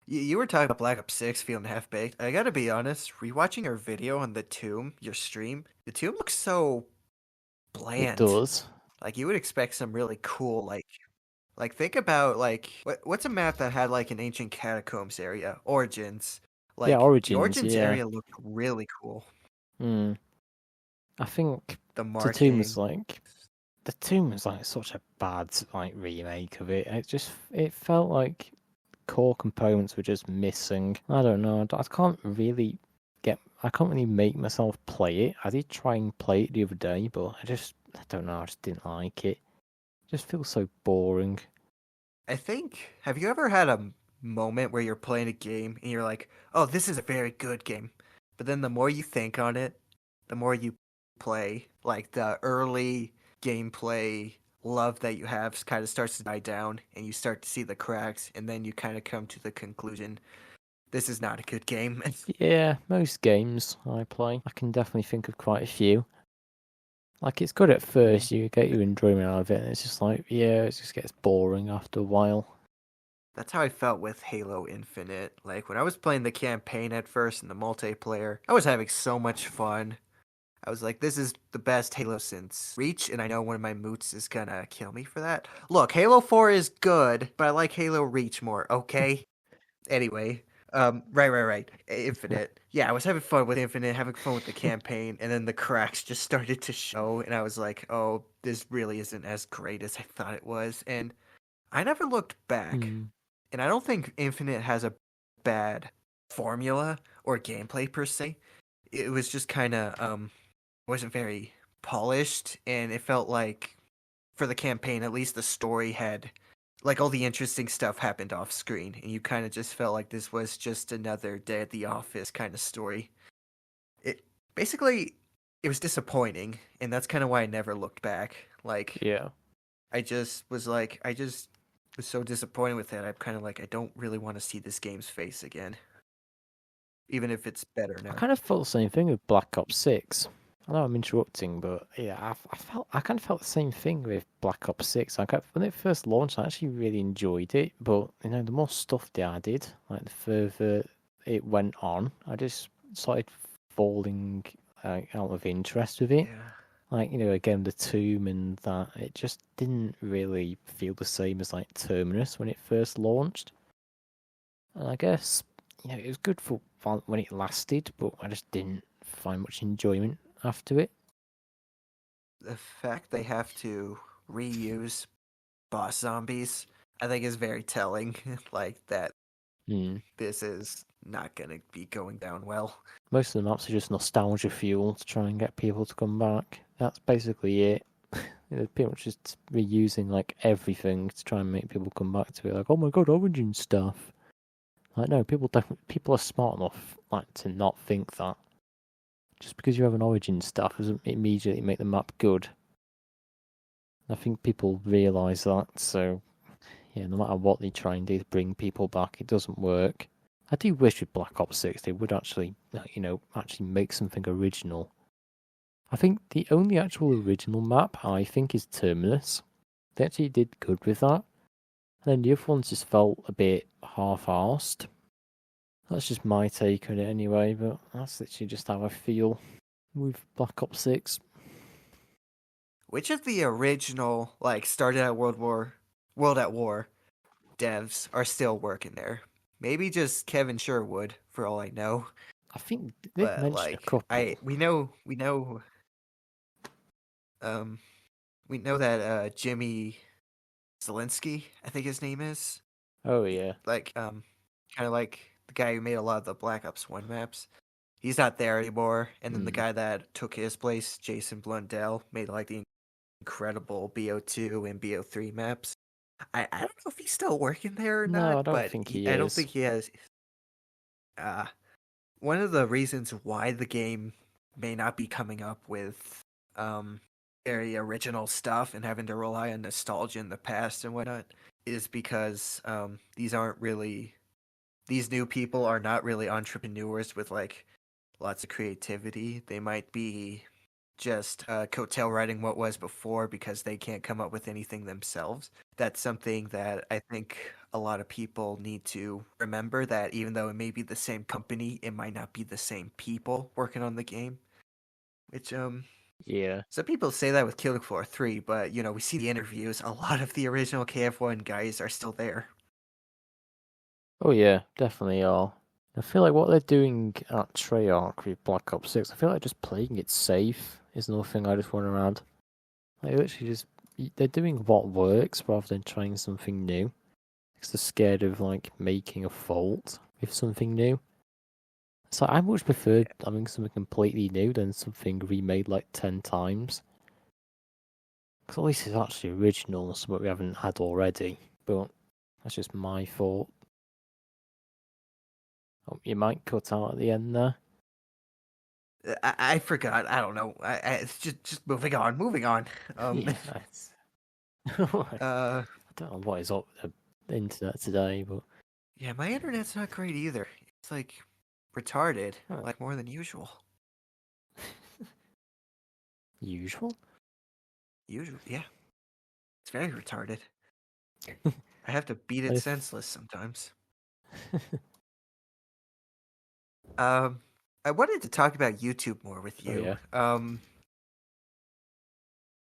You were talking about Black Ops 6 feeling half baked. I gotta be honest, rewatching your video on the Tomb, your stream, the Tomb looks so It bland. does. Like you would expect some really cool like think about like what's a map that had like an ancient catacombs area? Origins. Yeah, Like the Origins, Origins yeah. area looked really cool. Hmm. I think The the Tomb marking. was like the Tomb was like such a bad like remake of it. It felt like core components were just missing. I don't know. I can't really make myself play it. I did try and play it the other day, but I don't know. I just didn't like it. It just feels so boring. I think have you ever had a moment where you're playing a game and you're like, "Oh, this is a very good game." But then the more you think on it, the more you play, like the early gameplay love that you have kind of starts to die down and you start to see the cracks and then you kind of come to the conclusion this is not a good game. Yeah, most games I play, I can definitely think of quite a few. Like it's good at first, you get your enjoyment out of it, and it's just like, yeah, it just gets boring after a while. That's how I felt with Halo Infinite. Like when I was playing the campaign at first and the multiplayer, I was having so much fun. I was like, this is the best Halo since Reach, and I know one of my moots is gonna kill me for that. Look, Halo 4 is good, but I like Halo Reach more, okay? Anyway, right. Infinite. Yeah, I was having fun with Infinite, having fun with the campaign, and then the cracks just started to show, and I was like, oh, this really isn't as great as I thought it was. And I never looked back. Hmm. And I don't think Infinite has a bad formula or gameplay per se. It was just kind of wasn't very polished, and it felt like for the campaign, at least the story had like all the interesting stuff happened off screen, and you kind of just felt like this was just another day at the office kind of story. It basically it was disappointing, and that's kind of why I never looked back. Like Yeah. I just was so disappointed with it. I'm kind of like I don't really want to see this game's face again, even if it's better I now. kind of felt the same thing with Black Ops 6. I know I'm interrupting, but yeah, I kind of felt the same thing with Black Ops 6. When it first launched, I actually really enjoyed it, but the more stuff they added, like the further it went on, I just started falling out of interest with it. Yeah. Like, again, the Tomb and that, it just didn't really feel the same as like Terminus when it first launched. And I guess, it was good for when it lasted, but I just didn't find much enjoyment after it. The fact they have to reuse boss zombies, I think is very telling. Like that Hmm. this is not gonna be going down well. Most of the maps are just nostalgia fuel to try and get people to come back. That's basically it. They're pretty much just reusing like everything to try and make people come back to it. Like, oh my god, Origin stuff. Like, no, people are smart enough like to not think that. Just because you have an Origin stuff doesn't immediately make the map good. I think people realise that, so yeah, no matter what they try and do to bring people back, it doesn't work. I do wish with Black Ops 6 they would actually, actually make something original. I think the only actual original map, I think, is Terminus. They actually did good with that. And then the other ones just felt a bit half-arsed. That's just my take on it anyway, but that's literally just how I feel with Black Ops 6. Which of the original like started at World at War devs are still working there. Maybe just Kevin Sherwood, for all I know. I think they've But mentioned a like, couple. um, we know that Jimmy Zielinski, I think his name is, Oh yeah. like kind of like the guy who made a lot of the Black Ops 1 maps. He's not there anymore. And then the guy that took his place, Jason Blundell, made like the incredible BO2 and BO3 maps. I don't know if he's still working there or No, not, I don't but think he I don't is. think he has. Uh, One of the reasons why the game may not be coming up with um, very original stuff and having to rely on nostalgia in the past and whatnot is because these new people are not really entrepreneurs with like lots of creativity. They might be just coattail riding what was before because they can't come up with anything themselves. That's something that I think a lot of people need to remember, that even though it may be the same company, it might not be the same people working on the game. Which Yeah. some people say that with Killing Floor 3, but we see the interviews, a lot of the original KF1 guys are still there. Oh yeah, definitely are. I feel like what they're doing at Treyarch with Black Ops 6, I feel like just playing it safe is another thing I just want around. Like literally just they're doing what works rather than trying something new. Because they're scared of like making a fault with something new. So I much prefer having something completely new than something remade like 10 times. Because at least it's actually original and something we haven't had already. But that's just my thought. Oh, you might cut out at the end there. I forgot. I don't know. It's just moving on. Moving on. Yeah, it's... I uh, don't know what is up with the internet today, but yeah, my internet's not great either. It's like retarded, huh. like more than usual. Usual? Usual, yeah. It's very retarded. I have to beat it If... senseless sometimes. I wanted to talk about YouTube more with Oh you. yeah.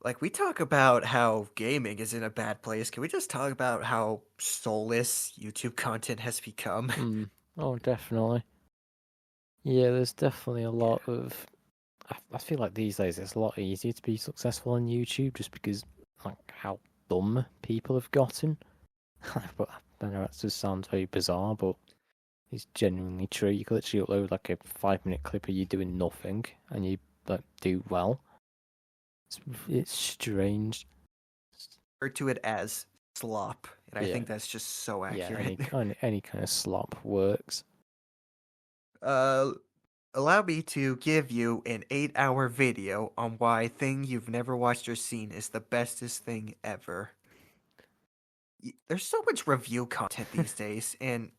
Like we talk about how gaming is in a bad place. Can we just talk about how soulless YouTube content has become? Oh, definitely. Yeah, there's definitely a Yeah. lot of... I feel like these days it's a lot easier to be successful on YouTube just because like how dumb people have gotten. But I know that just sounds very bizarre, but it's genuinely true. You could literally upload like a 5 minute clip of you doing nothing and you like do well. It's strange. Refer to it as slop, and I Yeah, think that's just so yeah. accurate. Any kind of slop works. uh, Allow me to give you an 8-hour video on why thing you've never watched or seen is the bestest thing ever. There's so much review content these days, and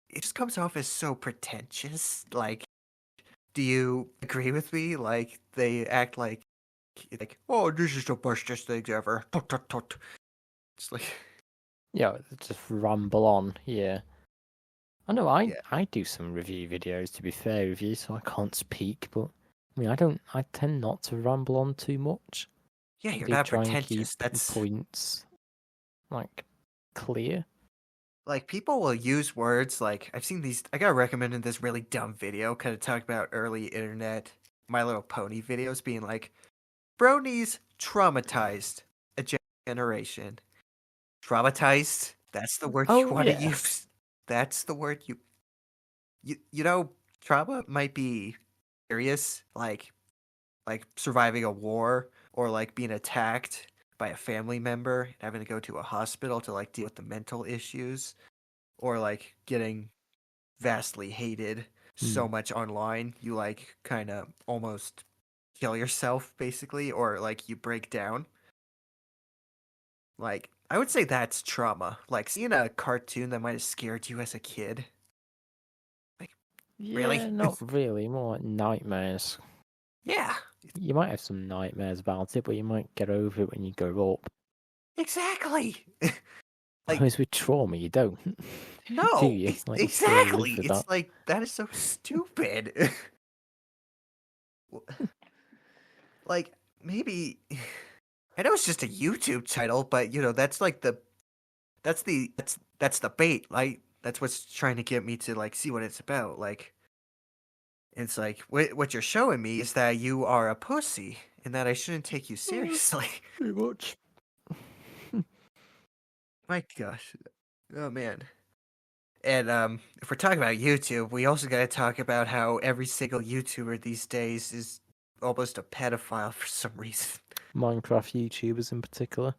it just comes off as so pretentious. Like, do you agree with me? Like, they act like, oh, this is the bestest thing ever. Tut, tut, tut. It's like, Yeah, just ramble on. Yeah. I know yeah, I do some review videos to be fair with you, so I can't speak, but I mean I tend not to ramble on too much. yeah, I you're do not try and keep pretentious. That's points like clear. like people will use words like I've seen these. I got recommended this really dumb video, kind of talking about early internet My Little Pony videos, being like, "Bronies traumatized a generation." Traumatized. That's the word you Oh want to yeah. use. That's the word you know. Trauma might be serious, like surviving a war or like being attacked by a family member and having to go to a hospital to like deal with the mental issues, or like getting vastly hated so Hmm. much online you like kind of almost kill yourself basically, or like you break down. Like I would say that's trauma. Like seeing a cartoon that might have scared you as a kid. Like Yeah, really? not really. More like nightmares. Yeah, You might have some nightmares about it, but you might get over it when you grow up. exactly. Like Whereas with trauma, you don't. Do no, you? Like you still exactly. live with It's that. like that is so stupid. Like maybe I know it's just a YouTube title, but that's like that's the bait, like that's what's trying to get me to like see what it's about. Like it's like what you're showing me is that you are a pussy and that I shouldn't take you seriously. Pretty much. My gosh, oh man. And if we're talking about YouTube, we also got to talk about how every single YouTuber these days is almost a pedophile for some reason. Minecraft YouTubers in particular.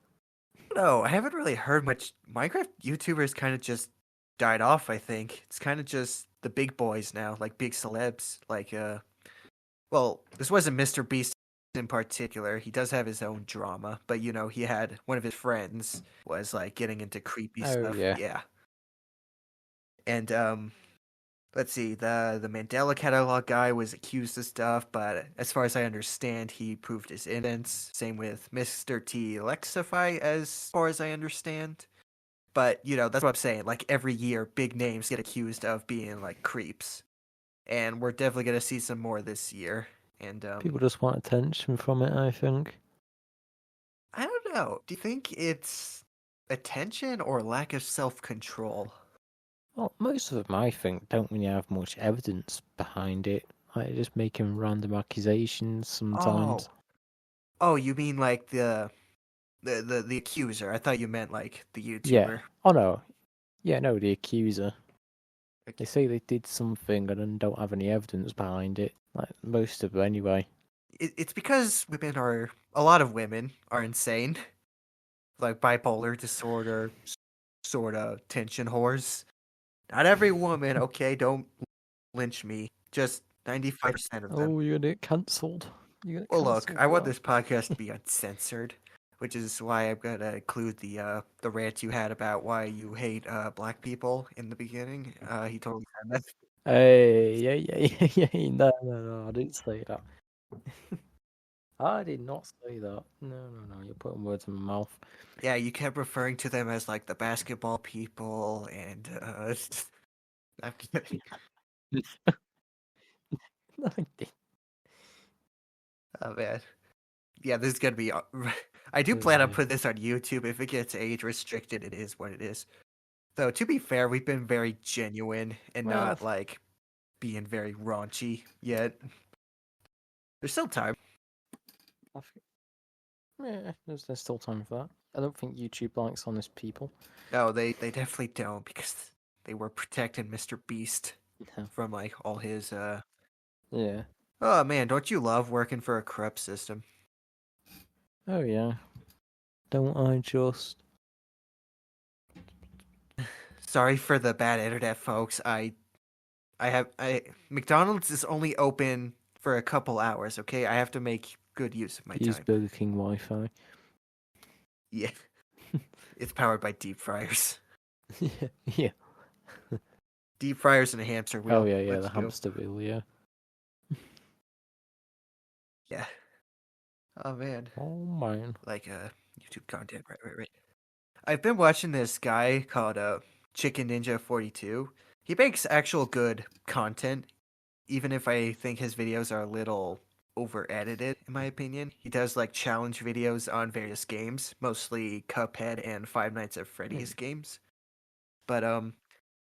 No, I haven't really heard much. Minecraft YouTubers kind of just died off, I think. It's kind of just the big boys now, like big celebs. Like, well, this wasn't Mr. Beast in particular. He does have his own drama, but you know, he had one of his friends was like getting into creepy Oh stuff. yeah. Yeah. And let's see, the Mandela catalog guy was accused of stuff, but as far as I understand, he proved his innocence. Same with Mr. T Lexify, as far as I understand. But you know, that's what I'm saying. Like every year, big names get accused of being like creeps, and we're definitely gonna see some more this year. And People just want attention from it, I think. I don't know. Do you think it's attention or lack of self-control? Well, most of them, I think, don't really have much evidence behind it. Like, just making random accusations sometimes. Oh, oh, you mean like the accuser? I thought you meant like the Yeah. YouTuber. Oh no. Yeah, no, the accuser. They Okay. say they did something and then don't have any evidence behind it. Like, most of them, anyway. It's because women are a lot of women are insane, like bipolar disorder, sort of tension whores. Not every woman, okay? Don't lynch me. Just 95% of them. Oh, you're gonna get cancelled. You're gonna get Well, look, cancelled I for want that. this podcast to be uncensored, which is why I'm gonna include the rant you had about why you hate black people in the beginning. He totally said that. Hey, yeah. No, I didn't say that. I did not say that. No. You're putting words in my mouth. Yeah, you kept referring to them as like the basketball people, and I'm kidding. No, I didn't. Oh man, yeah, this is gonna be. I do Oh, plan on yeah. putting this on YouTube. If it gets age restricted, it is what it is. Though to be fair, we've been very genuine and Well, not like being very raunchy yet. There's still time. I think, yeah, there's still time for that. I don't think YouTube likes honest people. No, they definitely don't because they were protecting Mr. Beast Yeah. from like all his. Yeah. Oh man, don't you love working for a corrupt system? Oh, yeah. Don't I just? Sorry for the bad internet, folks. I McDonald's is only open for a couple hours. Okay, I have to make good use of my Use time. Burger King Wi-Fi. Yeah, it's powered by deep fryers. Yeah. Deep fryers and a hamster wheel. Oh, yeah, Let's the go. hamster wheel, yeah. Yeah. Oh man. Oh, man. Like YouTube content. Right. I've been watching this guy called Chicken Ninja 42. He makes actual good content, even if I think his videos are a little over edited, in my opinion. He does like challenge videos on various games, mostly Cuphead and Five Nights at Freddy's games. But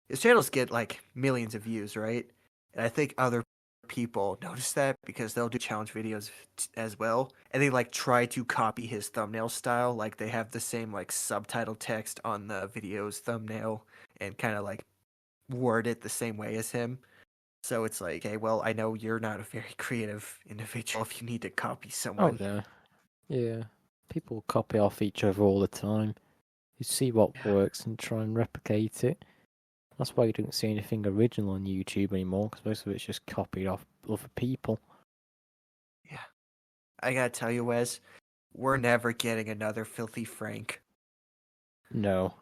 his channels get like millions of views, right? And I think other people notice that because they'll do challenge videos as well, and they like try to copy his thumbnail style. Like they have the same like subtitle text on the video's thumbnail and kind of like word it the same way as him. So it's like, hey, well, I know you're not a very creative individual if you need to copy Oh, someone. yeah. Yeah. People copy off each other all the time. You see what Yeah. works and try and replicate it. That's why you don't see anything original on YouTube anymore, because most of it's just copied off other people. Yeah. I gotta tell you, Wes, we're never getting another Filthy Frank. No,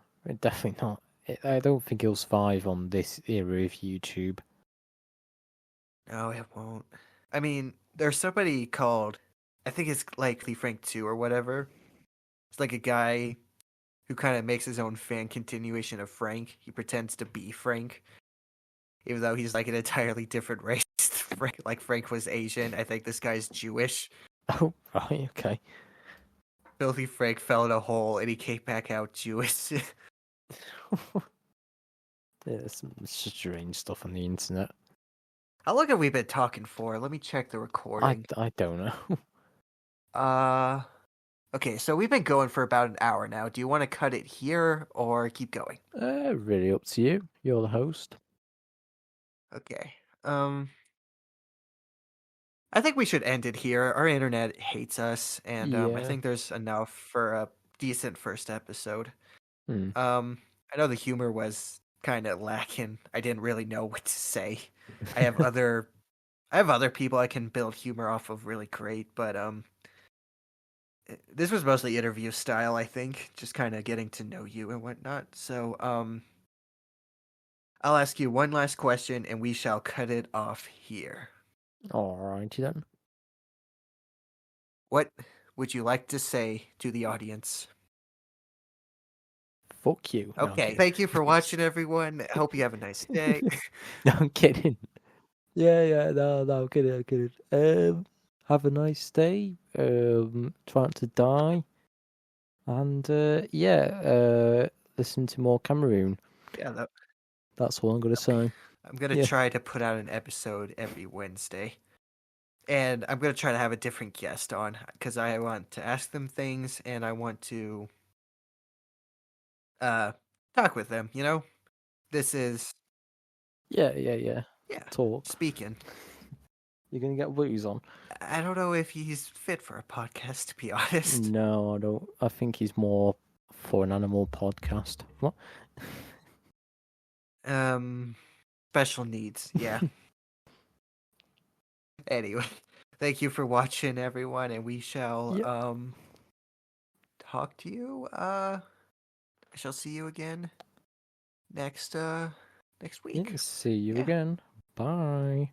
definitely not. I don't think he'll survive on this era of YouTube. No, it won't. I mean, there's somebody called, I think it's like Filthy Frank 2 or whatever. It's like a guy who kind of makes his own fan continuation of Frank. He pretends to be Frank, even though he's like an entirely different race. Like Frank was Asian. I think this guy's Jewish. Oh, right, okay. Filthy Frank fell in a hole and he came back out Jewish. There's some strange stuff on the internet. How long have we been talking for? Let me check the recording. I don't know. Okay, so we've been going for about an hour now. Do you want to cut it here or keep going? Really up to you. You're the host. Okay. I think we should end it here. Our internet hates us, and I Yeah. think there's enough for a decent first episode. Hmm. I know the humor was kind of lacking. I didn't really know what to say. I have other people I can build humor off of really great, but this was mostly interview style, I think, just kind of getting to know you and whatnot. So I'll ask you one last question, and we shall cut it off here. Alrighty then. What would you like to say to the audience? Fuck you. No, I'm Okay, kidding. thank you for watching, everyone. Hope you have a nice day. No, I'm kidding. Yeah, no, I'm kidding. Have a nice day. Try not to die. And listen to more Cameroon. Yeah, That's all I'm gonna say. I'm gonna Yeah. try to put out an episode every Wednesday, and I'm gonna try to have a different guest on because I want to ask them things and I want to talk with them. You know, this is Yeah. yeah Talk. speaking. You're gonna get Woos on? I don't know if he's fit for a podcast, to be honest. No, I don't. I think he's more for an animal podcast. What? Special needs. Yeah. Anyway, thank you for watching, everyone, and we shall talk to you. I shall see you again next week. See you Yeah. again. Bye.